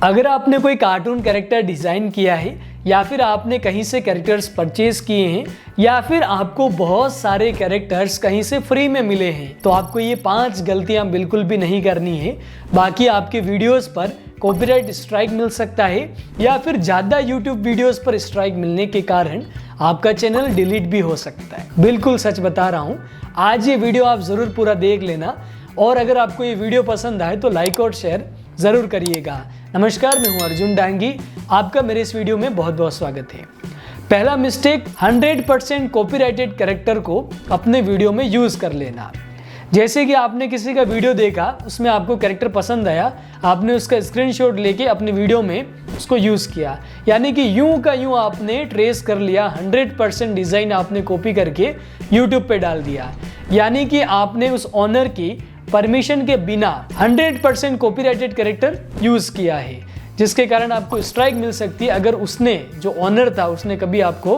अगर आपने कोई कार्टून कैरेक्टर डिज़ाइन किया है या फिर आपने कहीं से कैरेक्टर्स परचेज किए हैं या फिर आपको बहुत सारे कैरेक्टर्स कहीं से फ्री में मिले हैं, तो आपको ये 5 गलतियां बिल्कुल भी नहीं करनी है। बाकी आपके वीडियोस पर कॉपीराइट स्ट्राइक मिल सकता है या फिर ज़्यादा यूट्यूब वीडियोस पर स्ट्राइक मिलने के कारण आपका चैनल डिलीट भी हो सकता है। बिल्कुल सच बता रहा हूँ। आज ये वीडियो आप ज़रूर पूरा देख लेना और अगर आपको ये वीडियो पसंद आए तो लाइक और शेयर ज़रूर करिएगा। नमस्कार, मैं हूं अर्जुन डांगी, आपका मेरे इस वीडियो में बहुत बहुत स्वागत है। पहला मिस्टेक, 100% कॉपीराइटेड कैरेक्टर को अपने वीडियो में यूज़ कर लेना। जैसे कि आपने किसी का वीडियो देखा, उसमें आपको कैरेक्टर पसंद आया, आपने उसका स्क्रीनशॉट लेके अपने वीडियो में उसको यूज़ किया, यानी कि यूं का यूं आपने ट्रेस कर लिया, 100% डिज़ाइन आपने कॉपी करके यूट्यूब पे डाल दिया। यानी कि आपने उस ऑनर की परमिशन के बिना 100% कॉपीराइटेड कैरेक्टर यूज़ किया है, जिसके कारण आपको स्ट्राइक मिल सकती है। अगर उसने, जो ऑनर था, उसने कभी आपको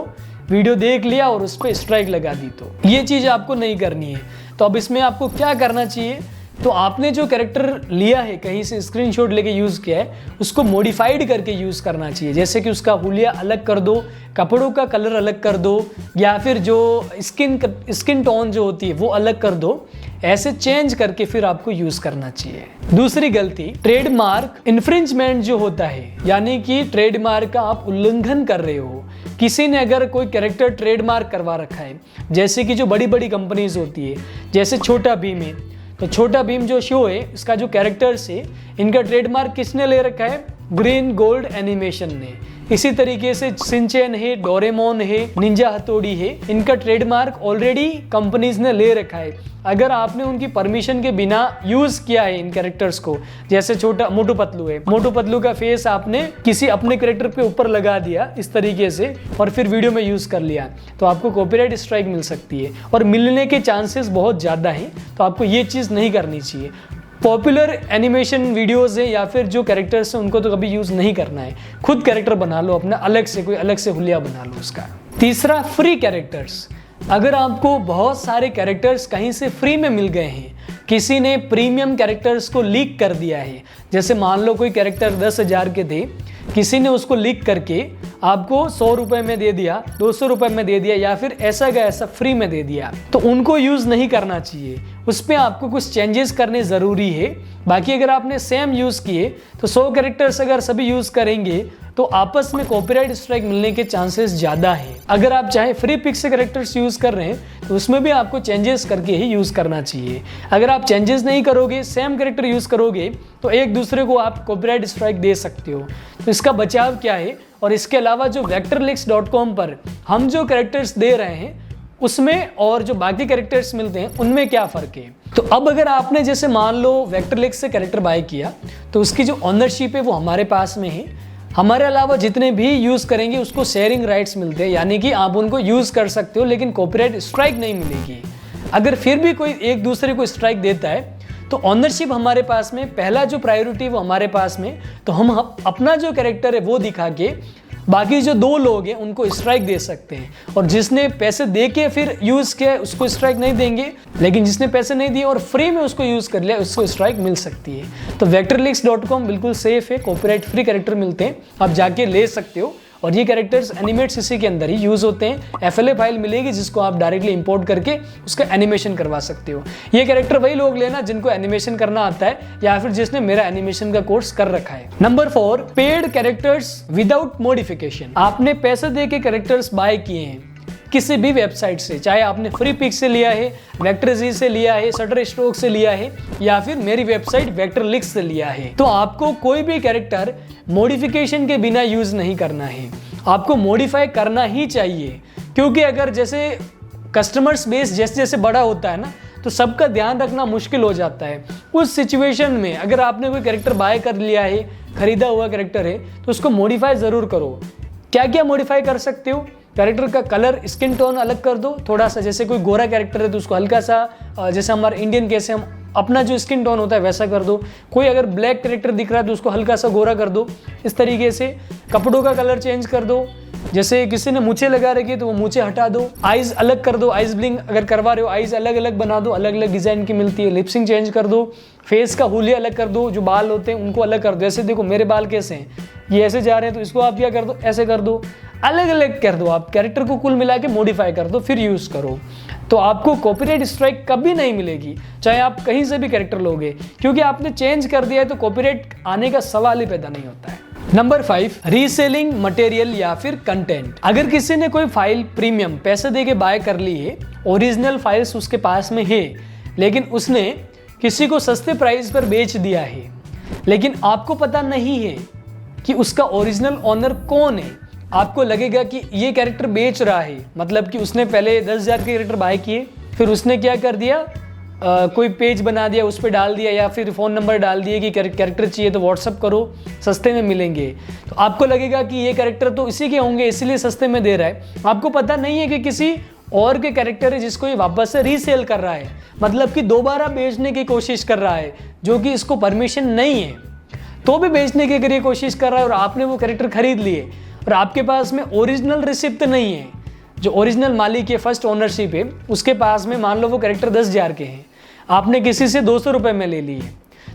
वीडियो देख लिया और उस पर स्ट्राइक लगा दी, तो ये चीज़ आपको नहीं करनी है। तो अब इसमें आपको क्या करना चाहिए, तो आपने जो कैरेक्टर लिया है, कहीं से स्क्रीनशॉट लेके यूज़ किया है, उसको मॉडिफाइड करके यूज़ करना चाहिए। जैसे कि उसका हुलिया अलग कर दो, कपड़ों का कलर अलग कर दो, या फिर जो स्किन टोन जो होती है वो अलग कर दो। ऐसे चेंज करके फिर आपको यूज़ करना चाहिए। दूसरी गलती, ट्रेडमार्क इन्फ्रिंजमेंट जो होता है, यानी कि ट्रेडमार्क का आप उल्लंघन कर रहे हो। किसी ने अगर कोई कैरेक्टर ट्रेडमार्क करवा रखा है, जैसे कि जो बड़ी बड़ी कंपनीज होती है, जैसे छोटा भीम है, तो छोटा भीम जो शो है, इसका जो कैरेक्टर्स है, इनका ट्रेडमार्क किसने ले रखा है? ग्रीन गोल्ड एनिमेशन ने। इसी तरीके से शिनचैन है, डोरेमोन है, निंजा हथौड़ी है, इनका ट्रेडमार्क ऑलरेडी कंपनीज ने ले रखा है। अगर आपने उनकी परमिशन के बिना यूज किया है इन कैरेक्टर्स को, जैसे छोटा मोटू पतलू है, मोटू पतलू का फेस आपने किसी अपने कैरेक्टर पे ऊपर लगा दिया इस तरीके से और फिर वीडियो में यूज कर लिया, तो आपको कॉपीराइट स्ट्राइक मिल सकती है और मिलने के चांसेस बहुत ज्यादा हैं। तो आपको ये चीज नहीं करनी चाहिए। पॉपुलर एनिमेशन वीडियोस है या फिर जो कैरेक्टर्स हैं, उनको तो कभी यूज नहीं करना है। खुद कैरेक्टर बना लो अपना, अलग से कोई अलग से हुलिया बना लो उसका। तीसरा, फ्री कैरेक्टर्स। अगर आपको बहुत सारे कैरेक्टर्स कहीं से फ्री में मिल गए हैं, किसी ने प्रीमियम कैरेक्टर्स को लीक कर दिया है, जैसे मान लो कोई कैरेक्टर 10,000 के थे, किसी ने उसको लीक करके आपको 100 रुपए में दे दिया, 200 रुपए में दे दिया, या फिर ऐसा का ऐसा फ्री में दे दिया, तो उनको यूज़ नहीं करना चाहिए। उस पर आपको कुछ चेंजेस करने ज़रूरी है। बाकी अगर आपने सेम यूज़ किए तो 100 कैरेक्टर्स अगर सभी यूज़ करेंगे तो आपस में कॉपीराइट स्ट्राइक मिलने के चांसेस ज़्यादा हैं। अगर आप चाहे फ्री पिक से कैरेक्टर्स यूज़ कर रहे हैं तो उसमें भी आपको चेंजेस करके ही यूज़ करना चाहिए। अगर आप चेंजेस नहीं करोगे, सेम कैरेक्टर यूज़ करोगे, तो एक दूसरे को आप कॉपीराइट स्ट्राइक दे सकते हो। तो इसका बचाव क्या है? और इसके अलावा जो vectorlix.com पर हम जो कैरेक्टर्स दे रहे हैं उसमें और जो बाकी कैरेक्टर्स मिलते हैं उनमें क्या फ़र्क है। तो अब अगर आपने जैसे मान लो वेक्टरलिक्स से कैरेक्टर बाय किया, तो उसकी जो ऑनरशिप है वो हमारे पास में है। हमारे अलावा जितने भी यूज़ करेंगे उसको शेयरिंग राइट्स मिलते हैं, यानी कि आप उनको यूज़ कर सकते हो लेकिन कॉपीराइट स्ट्राइक नहीं मिलेगी। अगर फिर भी कोई एक दूसरे को स्ट्राइक देता है तो ऑनरशिप हमारे पास में, पहला जो प्रायोरिटी वो हमारे पास में, तो हम अपना जो कैरेक्टर है वो दिखा के बाकी जो 2 लोग हैं उनको स्ट्राइक दे सकते हैं। और जिसने पैसे दे के फिर यूज़ किया उसको स्ट्राइक नहीं देंगे, लेकिन जिसने पैसे नहीं दिए और फ्री में उसको यूज़ कर लिया उसको स्ट्राइक मिल सकती है। तो vectorlix.com बिल्कुल सेफ है, कॉपीराइट फ्री कैरेक्टर मिलते हैं, आप जाके ले सकते हो। और ये कैरेक्टर्स एनिमेट्स इसी के अंदर ही यूज़ होते हैं। FLA फाइल मिलेगी जिसको आप डायरेक्टली इंपोर्ट करके उसका एनिमेशन करवा सकते हो। ये कैरेक्टर वही लोग लेना जिनको एनिमेशन करना आता है या फिर जिसने मेरा एनिमेशन का कोर्स कर रखा है। Number 4, paid characters without modification. आपने पैसे दे के कैरेक्टर्स बाय किए हैं किसी भी वेबसाइट से, चाहे आपने फ्री पिक से लिया है, वेक्टरजी से लिया है, शटरस्टॉक से लिया है, या फिर मेरी वेबसाइट वेक्टरलिक्स से लिया है, तो आपको कोई भी कैरेक्टर मॉडिफिकेशन के बिना यूज नहीं करना है। आपको मॉडिफाई करना ही चाहिए, क्योंकि अगर जैसे कस्टमर्स बेस जैसे जैसे बड़ा होता है ना, तो सबका ध्यान रखना मुश्किल हो जाता है। उस सिचुएशन में अगर आपने कोई कैरेक्टर बाय कर लिया है, खरीदा हुआ कैरेक्टर है, तो उसको मॉडिफाई ज़रूर करो। क्या क्या मॉडिफाई कर सकते हो? कैरेक्टर का कलर, स्किन टोन अलग कर दो थोड़ा सा। जैसे कोई गोरा कैरेक्टर है तो उसको हल्का सा, जैसे हमारे इंडियन केस है, हम अपना जो स्किन टोन होता है वैसा कर दो। कोई अगर ब्लैक कैरेक्टर दिख रहा है तो उसको हल्का सा गोरा कर दो। इस तरीके से कपड़ों का कलर चेंज कर दो, जैसे किसी ने मूछें लगा रखी है तो वो मूछें हटा दो, आईज अलग कर दो, आईज ब्लिंक अगर करवा रहे हो आईज अलग अलग बना दो, अलग अलग डिजाइन की मिलती है। लिपसिंग चेंज कर दो, फेस का हुलिया अलग कर दो, जो बाल होते हैं उनको अलग कर दो। जैसे देखो मेरे बाल कैसे हैं, ये ऐसे जा रहे हैं तो इसको आप क्या कर दो, ऐसे कर दो, अलग अलग कर दो। आप कैरेक्टर को कुल मिला के मॉडिफाई कर दो, फिर यूज करो, तो आपको कॉपीराइट स्ट्राइक कभी नहीं मिलेगी, चाहे आप कहीं से भी कैरेक्टर लोगे, क्योंकि आपने चेंज कर दिया है तो कॉपीराइट आने का सवाल ही पैदा नहीं होता है। नंबर 5, रीसेलिंग मटेरियल या फिर कंटेंट। अगर किसी ने कोई फाइल प्रीमियम पैसे दे के बाय कर ली है, ओरिजिनल फाइल्स उसके पास में है, लेकिन उसने किसी को सस्ते प्राइस पर बेच दिया है, लेकिन आपको पता नहीं है कि उसका ओरिजिनल ओनर कौन है। आपको लगेगा कि ये कैरेक्टर बेच रहा है, मतलब कि उसने पहले 10,000 के कैरेक्टर बाय किए, फिर उसने क्या कर दिया, कोई पेज बना दिया, उस पर डाल दिया या फिर फ़ोन नंबर डाल दिए कि कैरेक्टर चाहिए तो व्हाट्सअप करो, सस्ते में मिलेंगे। तो आपको लगेगा कि ये कैरेक्टर तो इसी के होंगे इसलिए सस्ते में दे रहा है। आपको पता नहीं है कि किसी और के कैरेक्टर है जिसको ये वापस से रीसेल कर रहा है, मतलब कि दोबारा बेचने की कोशिश कर रहा है, जो कि इसको परमिशन नहीं है, तो भी बेचने की अगर ये कोशिश कर रहा है और आपने वो कैरेक्टर खरीद लिए और आपके पास में ओरिजिनल रिसिप्ट नहीं है, जो ओरिजिनल मालिक है, फर्स्ट ओनरशिप है, उसके पास में मान लो वो कैरेक्टर 10,000 के हैं, आपने किसी से 200 रुपये में ले लिए,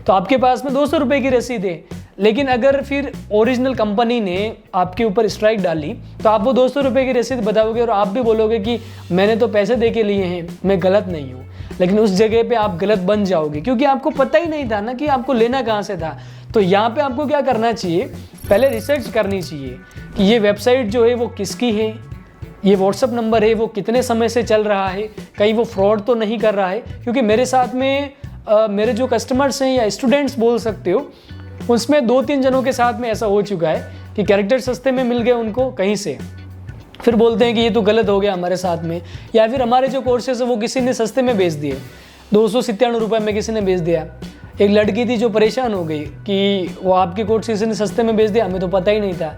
तो आपके पास में 200 रुपये की रसीद है। लेकिन अगर फिर ओरिजिनल कंपनी ने आपके ऊपर स्ट्राइक डाली तो आप वो 200 रुपये की रसीद बताओगे और आप भी बोलोगे कि मैंने तो पैसे दे के लिए हैं, मैं गलत नहीं हूँ, लेकिन उस जगह पे आप गलत बन जाओगे, क्योंकि आपको पता ही नहीं था ना कि आपको लेना कहाँ से था। तो यहाँ पे आपको क्या करना चाहिए, पहले रिसर्च करनी चाहिए कि ये वेबसाइट जो है वो किसकी है, ये व्हाट्सअप नंबर है वो कितने समय से चल रहा है, कहीं वो फ्रॉड तो नहीं कर रहा है। क्योंकि मेरे साथ में मेरे जो कस्टमर्स हैं या स्टूडेंट्स बोल सकते हो, उसमें 2-3 जनों के साथ में ऐसा हो चुका है कि कैरेक्टर सस्ते में मिल गए उनको कहीं से, फिर बोलते हैं कि ये तो गलत हो गया हमारे साथ में, या फिर हमारे जो कोर्सेज है वो किसी ने सस्ते में बेच दिए, 297 रुपये में किसी ने बेच दिया। एक लड़की थी जो परेशान हो गई कि वो आपके कोर्स किसी ने सस्ते में बेच दिया, हमें तो पता ही नहीं था।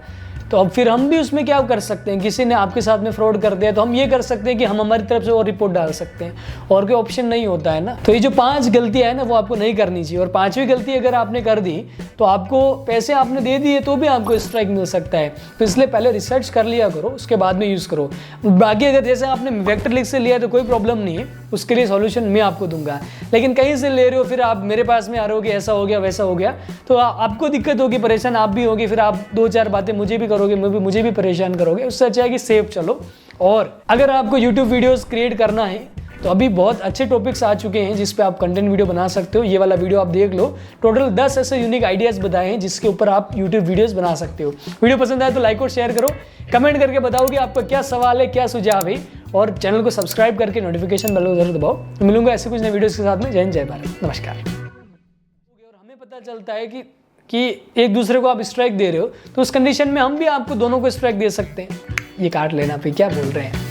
तो अब फिर हम भी उसमें क्या कर सकते हैं, किसी ने आपके साथ में फ्रॉड कर दिया तो हम ये कर सकते हैं कि हम हमारी तरफ से और रिपोर्ट डाल सकते हैं, और कोई ऑप्शन नहीं होता है ना। तो ये जो 5 गलतियां है ना वो आपको नहीं करनी चाहिए, और 5वीं गलती अगर आपने कर दी तो आपको पैसे आपने दे दिए तो भी आपको स्ट्राइक मिल सकता है। तो इसलिए पहले रिसर्च कर लिया करो, उसके बाद में यूज़ करो। बाकी अगर जैसे आपने वेक्टर लिंक से लिया तो कोई प्रॉब्लम नहीं है, उसके लिए सॉल्यूशन मैं आपको दूंगा। लेकिन कहीं से ले रहे हो फिर आप मेरे पास में आ रहे हो कि ऐसा हो गया वैसा हो गया, तो आपको दिक्कत होगी, परेशान आप भी होगी, फिर आप 2-4 बातें मुझे भी करोगे, मुझे भी परेशान करोगे। उससे अच्छा है कि सेफ चलो। और अगर आपको YouTube वीडियोस क्रिएट करना है तो अभी बहुत अच्छे टॉपिक्स आ चुके हैं जिस पे आप कंटेंट वीडियो बना सकते हो। ये वाला वीडियो आप देख लो, टोटल 10 ऐसे यूनिक आइडियाज बताए हैं जिसके ऊपर आप YouTube वीडियोस बना सकते हो। वीडियो पसंद आए तो लाइक और शेयर करो, कमेंट करके बताओ कि आपका क्या सवाल है, क्या सुझाव है, और चैनल को सब्सक्राइब करके नोटिफिकेशन बेल को जरूर दबाओ। तो मिलूंगा ऐसे कुछ नए वीडियोस के साथ में। जय हिंद, जय भारत, नमस्कार। और हमें पता चलता है कि एक दूसरे को आप स्ट्राइक दे रहे हो, तो उस कंडीशन में हम भी आपको दोनों को स्ट्राइक दे सकते हैं। ये काट लेना पे क्या बोल रहे हैं।